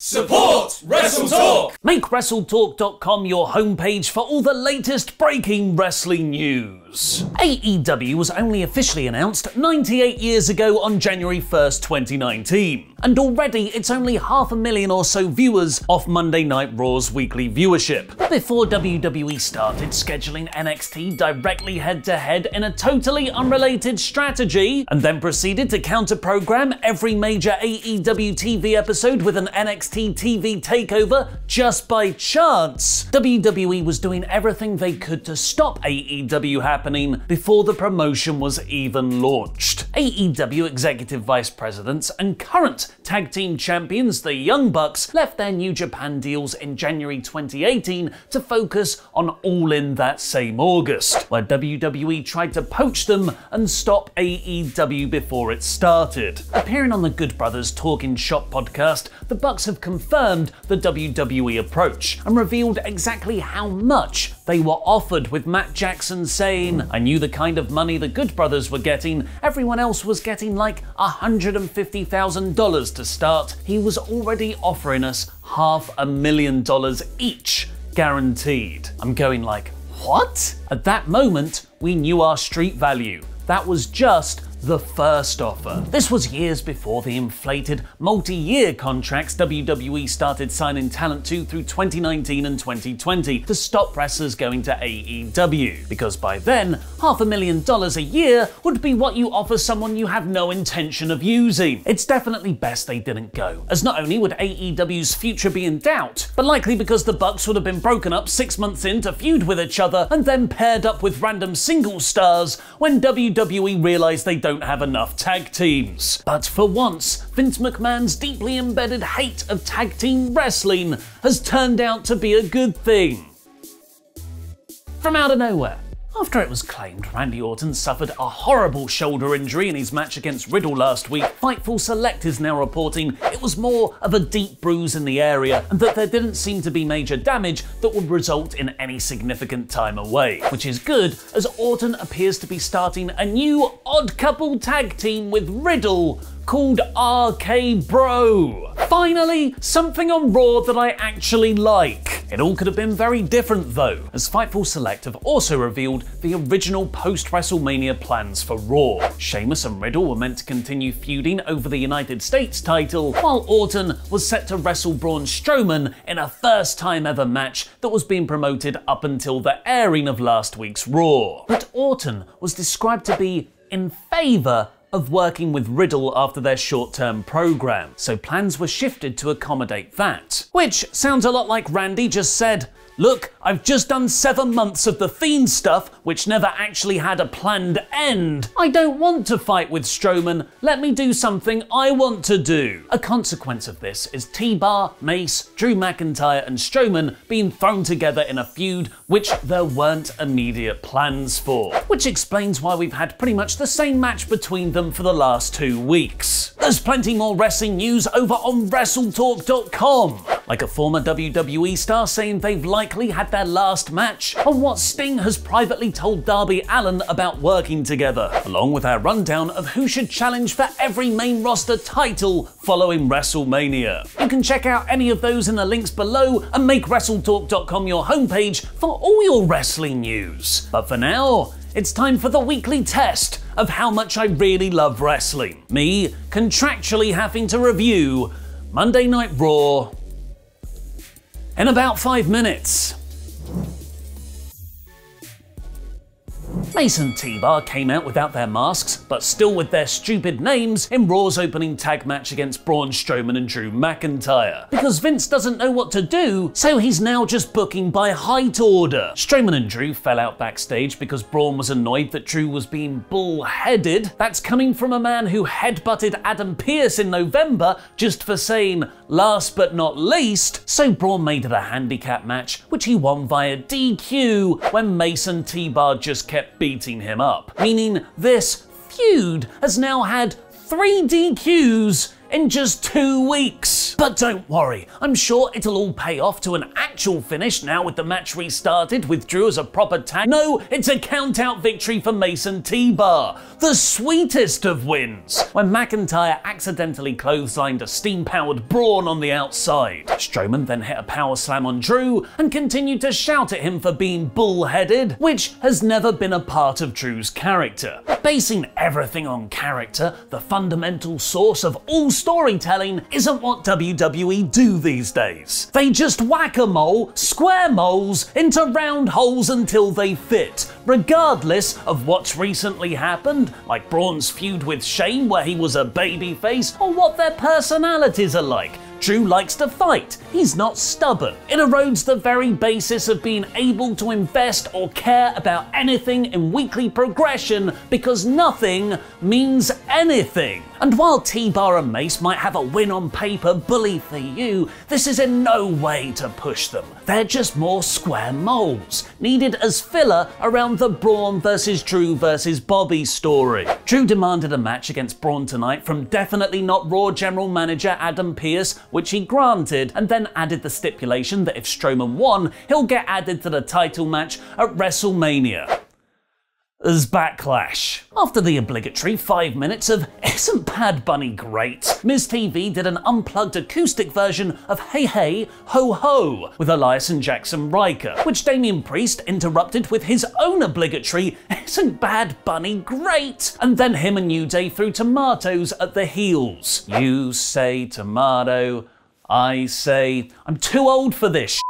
Support WrestleTalk! Make WrestleTalk.com your homepage for all the latest breaking wrestling news. AEW was only officially announced 98 years ago on January 1st, 2019. And already it's only 500,000 or so viewers off Monday Night Raw's weekly viewership. Before WWE started scheduling NXT directly head-to-head in a totally unrelated strategy, and then proceeded to counter-program every major AEW TV episode with an NXT TV takeover just by chance, WWE was doing everything they could to stop AEW happening before the promotion was even launched. AEW executive vice presidents and current tag team champions, the Young Bucks, left their New Japan deals in January 2018 to focus on All In that same August, where WWE tried to poach them and stop AEW before it started. Appearing on the Good Brothers Talking Shop podcast, the Bucks have confirmed the WWE approach and revealed exactly how much they were offered, with Matt Jackson saying, "I knew the kind of money the Good Brothers were getting. Everyone else was getting like $150,000 to start. He was already offering us $500,000 each, guaranteed." I'm going like, what? At that moment, we knew our street value. That was just the first offer. This was years before the inflated multi-year contracts WWE started signing talent to through 2019 and 2020 to stop wrestlers going to AEW, because by then, $500,000 a year would be what you offer someone you have no intention of using. It's definitely best they didn't go, as not only would AEW's future be in doubt, but likely because the Bucks would have been broken up 6 months in to feud with each other and then paired up with random single stars when WWE realized they don't have enough tag teams. But for once, Vince McMahon's deeply embedded hate of tag team wrestling has turned out to be a good thing. From out of nowhere, after it was claimed Randy Orton suffered a horrible shoulder injury in his match against Riddle last week, Fightful Select is now reporting it was more of a deep bruise in the area and that there didn't seem to be major damage that would result in any significant time away. Which is good, as Orton appears to be starting a new odd couple tag team with Riddle called RK Bro. Finally, something on Raw that I actually like. It all could have been very different though, as Fightful Select have also revealed the original post-WrestleMania plans for Raw. Sheamus and Riddle were meant to continue feuding over the United States title, while Orton was set to wrestle Braun Strowman in a first-time ever match that was being promoted up until the airing of last week's Raw. But Orton was described to be in favour of working with Riddle after their short-term program, so plans were shifted to accommodate that. Which sounds a lot like Randy just said, "Look, I've just done 7 months of the Fiend stuff, which never actually had a planned end. I don't want to fight with Strowman. Let me do something I want to do." A consequence of this is T-Bar, Mace, Drew McIntyre and Strowman being thrown together in a feud which there weren't immediate plans for. Which explains why we've had pretty much the same match between them for the last 2 weeks. There's plenty more wrestling news over on WrestleTalk.com, like a former WWE star saying they've likely had their last match, on what Sting has privately told Darby Allin about working together, along with our rundown of who should challenge for every main roster title following WrestleMania. You can check out any of those in the links below and make WrestleTalk.com your homepage for all your wrestling news. But for now, it's time for the weekly test of how much I really love wrestling. Me contractually having to review Monday Night Raw in about 5 minutes. Mace and T-Bar came out without their masks, but still with their stupid names, in Raw's opening tag match against Braun Strowman and Drew McIntyre. Because Vince doesn't know what to do, so he's now just booking by height order. Strowman and Drew fell out backstage because Braun was annoyed that Drew was being bull-headed. That's coming from a man who headbutted Adam Pearce in November just for saying "last but not least," so Braun made it a handicap match, which he won via DQ when Mace and T-Bar just kept beating him up. Meaning this feud has now had 3 DQs in just 2 weeks. But don't worry, I'm sure it'll all pay off to an actual finish now with the match restarted with Drew as a proper tag. No, it's a count-out victory for Mason T-Bar, the sweetest of wins, when McIntyre accidentally clotheslined a steam-powered Braun on the outside. Strowman then hit a power slam on Drew and continued to shout at him for being bull-headed, which has never been a part of Drew's character. Basing everything on character, the fundamental source of all storytelling, isn't what WWE do these days. They just whack-a-mole square moles into round holes until they fit, regardless of what's recently happened, like Braun's feud with Shane where he was a babyface, or what their personalities are like. Drew likes to fight, he's not stubborn. It erodes the very basis of being able to invest or care about anything in weekly progression because nothing means anything. And while T-Bar and Mace might have a win on paper bully for you, this is in no way to push them. They're just more square moles, needed as filler around the Braun versus Drew versus Bobby story. Drew demanded a match against Braun tonight from definitely not Raw General Manager Adam Pearce, which he granted, and then added the stipulation that if Strowman won, he'll get added to the title match at WrestleMania as Backlash. After the obligatory 5 minutes of "Isn't Bad Bunny great?", Ms. TV did an unplugged acoustic version of "Hey Hey Ho Ho" with Elias and Jackson Riker, which Damian Priest interrupted with his own obligatory "Isn't Bad Bunny great?", and then him and New Day threw tomatoes at the heels. You say tomato, I say I'm too old for this shit.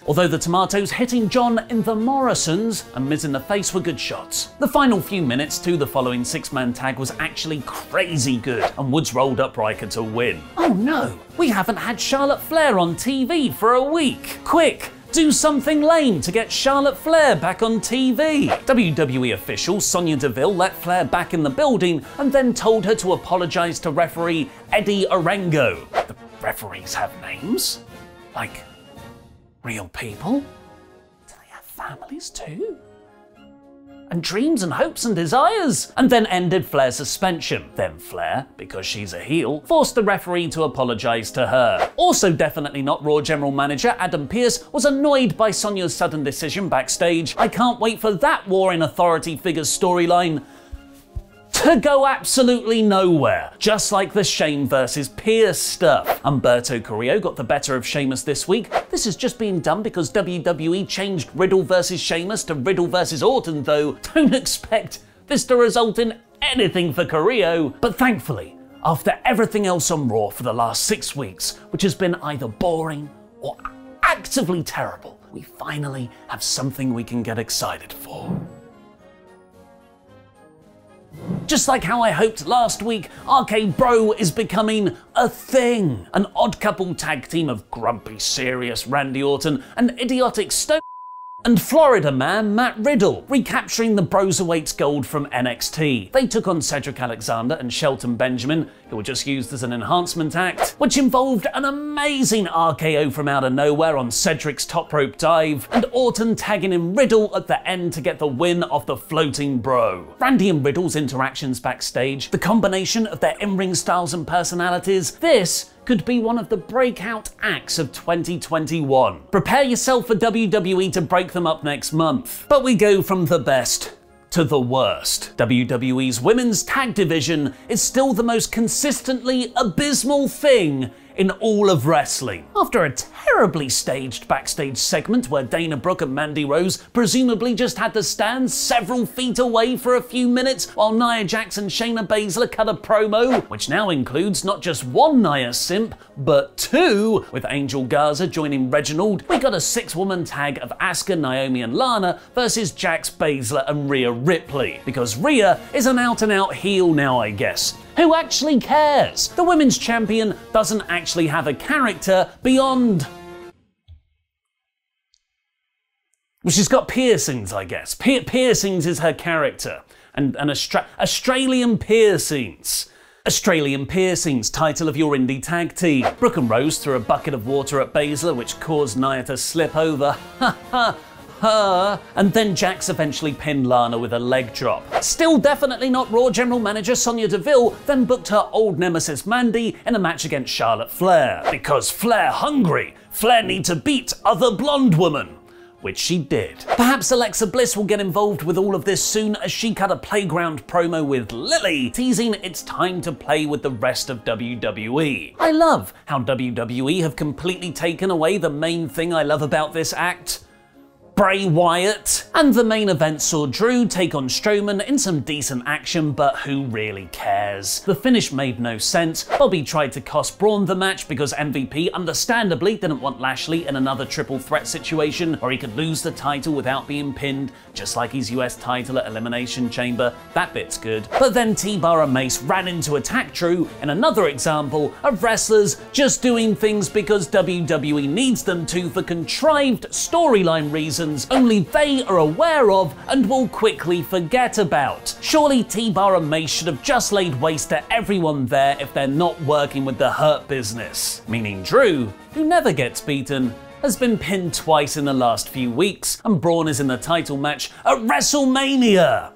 Although the tomatoes hitting John in the Morrisons and Miz in the face were good shots. The final few minutes to the following 6-man tag was actually crazy good, and Woods rolled up Riker to win. Oh no, we haven't had Charlotte Flair on TV for a week. Quick, do something lame to get Charlotte Flair back on TV. WWE official Sonya Deville let Flair back in the building and then told her to apologize to referee Eddie Orengo. The referees have names? Like real people? Do they have families too? And dreams and hopes and desires? And then ended Flair's suspension. Then Flair, because she's a heel, forced the referee to apologize to her. Also definitely not Raw General Manager Adam Pearce was annoyed by Sonya's sudden decision backstage. I can't wait for that War in Authority Figures storyline to go absolutely nowhere, just like the Shane versus Pearce stuff. Humberto Carrillo got the better of Sheamus this week. This is just being done because WWE changed Riddle versus Sheamus to Riddle versus Orton though. Don't expect this to result in anything for Carrillo. But thankfully, after everything else on Raw for the last 6 weeks, which has been either boring or actively terrible, we finally have something we can get excited for. Just like how I hoped last week, RK Bro is becoming a thing. An odd couple tag team of grumpy, serious Randy Orton and idiotic Stone and Florida man Matt Riddle, recapturing the Broserweights gold from NXT. They took on Cedric Alexander and Shelton Benjamin, who were just used as an enhancement act, which involved an amazing RKO from out of nowhere on Cedric's top rope dive, and Orton tagging in Riddle at the end to get the win off the floating bro. Randy and Riddle's interactions backstage, the combination of their in-ring styles and personalities, this could be one of the breakout acts of 2021. Prepare yourself for WWE to break them up next month. But we go from the best to the worst. WWE's women's tag division is still the most consistently abysmal thing in all of wrestling. After a terribly staged backstage segment where Dana Brooke and Mandy Rose presumably just had to stand several feet away for a few minutes while Nia Jax and Shayna Baszler cut a promo, which now includes not just one Nia simp, but 2, with Angel Garza joining Reginald, we got a 6-woman tag of Asuka, Naomi and Lana versus Jax, Baszler and Rhea Ripley, because Rhea is an out-and-out heel now, I guess. Who actually cares? The women's champion doesn't actually have a character beyond... well, she's got piercings, I guess. Piercings is her character. And Australian piercings. Australian piercings, title of your indie tag team. Brooke and Rose threw a bucket of water at Baszler, which caused Nia to slip over. Ha ha! her, and then Jax eventually pinned Lana with a leg drop. Still definitely not Raw General Manager Sonya Deville then booked her old nemesis Mandy in a match against Charlotte Flair. Because Flair hungry, Flair need to beat other blonde woman. Which she did. Perhaps Alexa Bliss will get involved with all of this soon, as she cut a playground promo with Lily, teasing it's time to play with the rest of WWE. I love how WWE have completely taken away the main thing I love about this act: Bray Wyatt. And the main event saw Drew take on Strowman in some decent action, but who really cares? The finish made no sense. Bobby tried to cost Braun the match because MVP understandably didn't want Lashley in another triple threat situation where he could lose the title without being pinned, just like his US title at Elimination Chamber. That bit's good. But then T-Bar and Mace ran in to attack Drew in another example of wrestlers just doing things because WWE needs them to for contrived storyline reasons only they are aware of and will quickly forget about. Surely T-Bar and Mace should have just laid waste to everyone there if they're not working with the Hurt Business. Meaning Drew, who never gets beaten, has been pinned twice in the last few weeks, and Braun is in the title match at WrestleMania.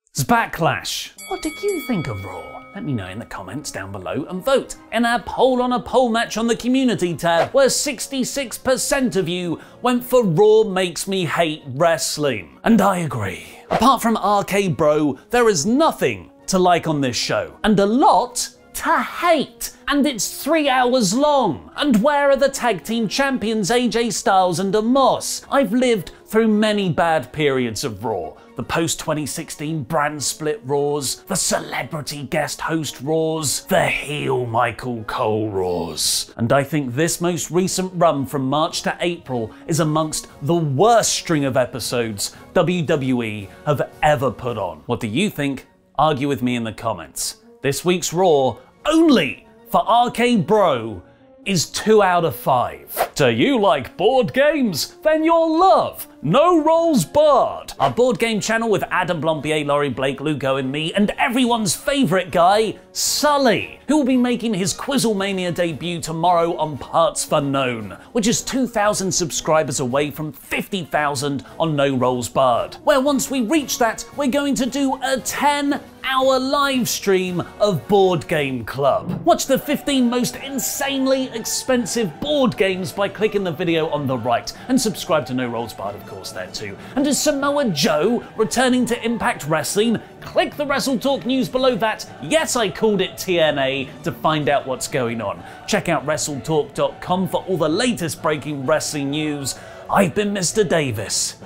It's Backlash. What did you think of Raw? Let me know in the comments down below and vote in our poll on a poll match on the community tab, where 66% of you went for Raw makes me hate wrestling. And I agree. Apart from RK Bro, there is nothing to like on this show, and a lot to hate. And it's 3 hours long. And where are the tag team champions AJ Styles and Omos? I've lived through many bad periods of Raw. The post-2016 brand split Raws, the celebrity guest host Raws, the heel Michael Cole Raws. And I think this most recent run from March to April is amongst the worst string of episodes WWE have ever put on. What do you think? Argue with me in the comments. This week's Raw, only for RK Bro, is 2 out of 5. Do you like board games? Then you'll love No Rolls Barred, our board game channel with Adam Blompier, Laurie Blake, Lugo and me, and everyone's favourite guy, Sully, who will be making his Quizzlemania debut tomorrow on Parts Unknown, which is 2,000 subscribers away from 50,000 on No Rolls Barred, where once we reach that, we're going to do a 10-hour live stream of Board Game Club. Watch the 15 most insanely expensive board games by clicking the video on the right, and subscribe to No Rolls Barred, of course, there too. And is Samoa Joe returning to Impact Wrestling? Click the WrestleTalk news below that. Yes, I called it TNA to find out what's going on. Check out WrestleTalk.com for all the latest breaking wrestling news. I've been Mr. Davis.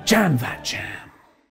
Jam that jam.